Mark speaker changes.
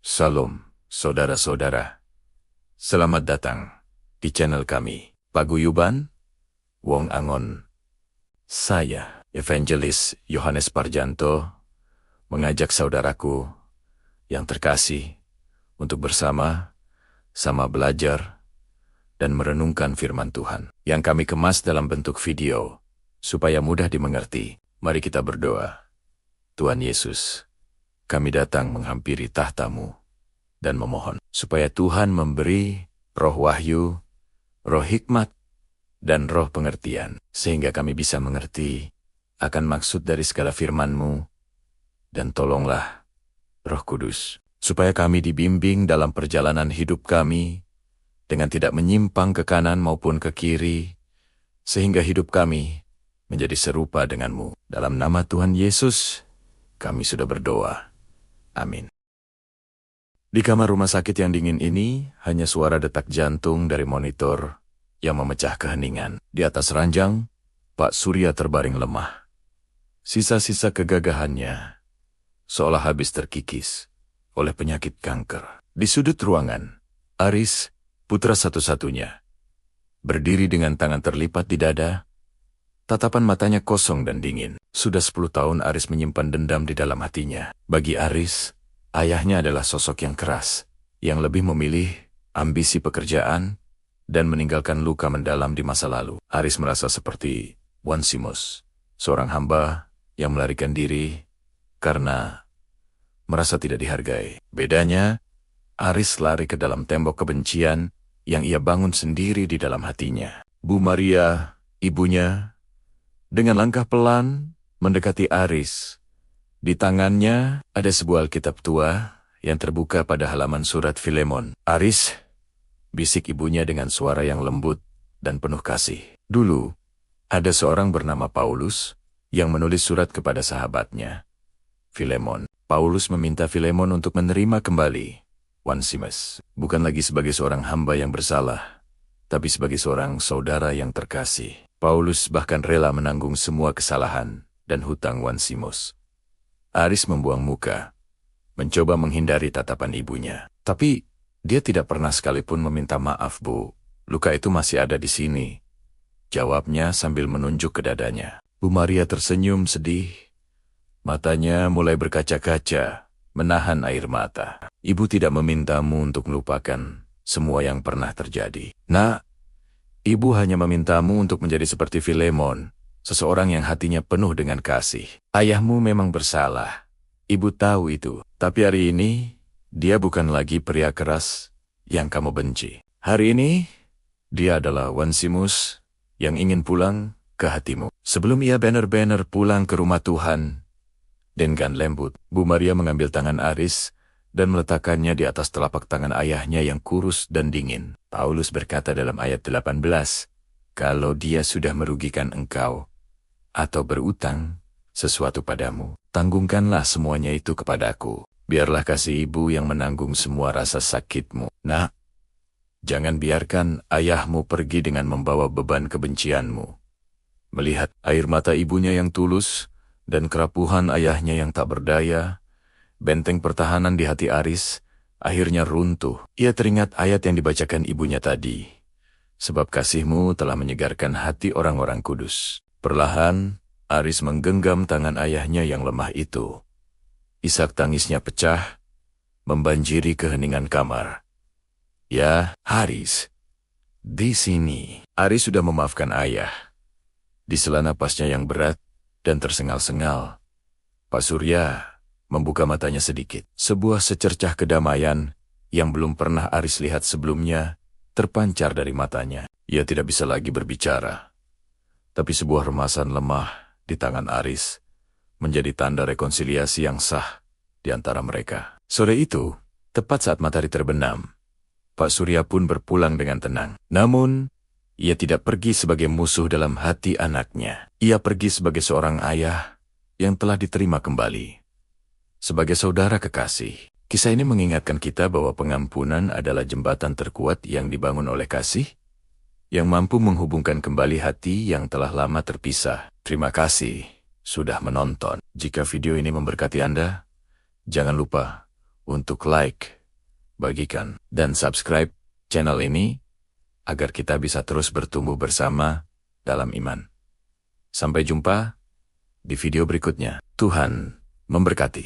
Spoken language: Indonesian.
Speaker 1: Salam, saudara-saudara. Selamat datang di channel kami, Paguyuban Wong Angon. Saya, Evangelis Yohanes Parjanto, mengajak saudaraku yang terkasih untuk bersama-sama belajar dan merenungkan firman Tuhan yang kami kemas dalam bentuk video supaya mudah dimengerti. Mari kita berdoa. Tuhan Yesus, kami datang menghampiri tahta-Mu dan memohon supaya Tuhan memberi roh wahyu, roh hikmat, dan roh pengertian, sehingga kami bisa mengerti akan maksud dari segala firman-Mu, dan tolonglah Roh Kudus, supaya kami dibimbing dalam perjalanan hidup kami, dengan tidak menyimpang ke kanan maupun ke kiri, sehingga hidup kami menjadi serupa dengan-Mu. Dalam nama Tuhan Yesus, kami sudah berdoa. Amin. Di kamar rumah sakit yang dingin ini, hanya suara detak jantung dari monitor yang memecah keheningan. Di atas ranjang, Pak Surya terbaring lemah. Sisa-sisa kegagahannya seolah habis terkikis oleh penyakit kanker. Di sudut ruangan, Aris, putra satu-satunya, berdiri dengan tangan terlipat di dada, tatapan matanya kosong dan dingin. Sudah 10 tahun Aris menyimpan dendam di dalam hatinya. Bagi Aris, ayahnya adalah sosok yang keras, yang lebih memilih ambisi pekerjaan dan meninggalkan luka mendalam di masa lalu. Aris merasa seperti Onesimus, seorang hamba yang melarikan diri karena merasa tidak dihargai. Bedanya, Aris lari ke dalam tembok kebencian yang ia bangun sendiri di dalam hatinya. Bu Maria, ibunya, dengan langkah pelan mendekati Aris. Di tangannya ada sebuah Alkitab tua yang terbuka pada halaman surat Filemon. Aris, bisik ibunya dengan suara yang lembut dan penuh kasih. Dulu, ada seorang bernama Paulus yang menulis surat kepada sahabatnya, Filemon. Paulus meminta Filemon untuk menerima kembali Onesimus, bukan lagi sebagai seorang hamba yang bersalah, tapi sebagai seorang saudara yang terkasih. Paulus bahkan rela menanggung semua kesalahan dan hutang Onesimus. Aris membuang muka, mencoba menghindari tatapan ibunya. Tapi dia tidak pernah sekalipun meminta maaf, Bu. Luka itu masih ada di sini, jawabnya sambil menunjuk ke dadanya. Bu Maria tersenyum sedih. Matanya mulai berkaca-kaca, menahan air mata. Ibu tidak memintamu untuk melupakan semua yang pernah terjadi. Nak, ibu hanya memintamu untuk menjadi seperti Filemon, seseorang yang hatinya penuh dengan kasih. Ayahmu memang bersalah. Ibu tahu itu. Tapi hari ini, dia bukan lagi pria keras yang kamu benci. Hari ini, dia adalah Onesimus yang ingin pulang ke hatimu. Sebelum ia benar-benar pulang ke rumah Tuhan, dengan lembut, Bu Maria mengambil tangan Aris dan meletakkannya di atas telapak tangan ayahnya yang kurus dan dingin. Paulus berkata dalam ayat 18, "Kalau dia sudah merugikan engkau atau berutang sesuatu padamu, tanggungkanlah semuanya itu kepadaku. Biarlah kasih ibu yang menanggung semua rasa sakitmu. Nak, jangan biarkan ayahmu pergi dengan membawa beban kebencianmu." Melihat air mata ibunya yang tulus dan kerapuhan ayahnya yang tak berdaya, benteng pertahanan di hati Aris akhirnya runtuh. Ia teringat ayat yang dibacakan ibunya tadi, "Sebab kasihmu telah menyegarkan hati orang-orang kudus." Perlahan, Aris menggenggam tangan ayahnya yang lemah itu. Isak tangisnya pecah, membanjiri keheningan kamar. Ya, Aris. Di sini, Aris sudah memaafkan ayah. Di sela napasnya yang berat dan tersengal-sengal, Pak Surya membuka matanya sedikit. Sebuah secercah kedamaian yang belum pernah Aris lihat sebelumnya terpancar dari matanya. Ia tidak bisa lagi berbicara. Tapi sebuah remasan lemah di tangan Aris menjadi tanda rekonsiliasi yang sah di antara mereka. Sore itu, tepat saat matahari terbenam, Pak Surya pun berpulang dengan tenang. Namun, ia tidak pergi sebagai musuh dalam hati anaknya. Ia pergi sebagai seorang ayah yang telah diterima kembali. Sebagai saudara kekasih, kisah ini mengingatkan kita bahwa pengampunan adalah jembatan terkuat yang dibangun oleh kasih, yang mampu menghubungkan kembali hati yang telah lama terpisah. Terima kasih sudah menonton. Jika video ini memberkati Anda, jangan lupa untuk like, bagikan, dan subscribe channel ini agar kita bisa terus bertumbuh bersama dalam iman. Sampai jumpa di video berikutnya. Tuhan memberkati.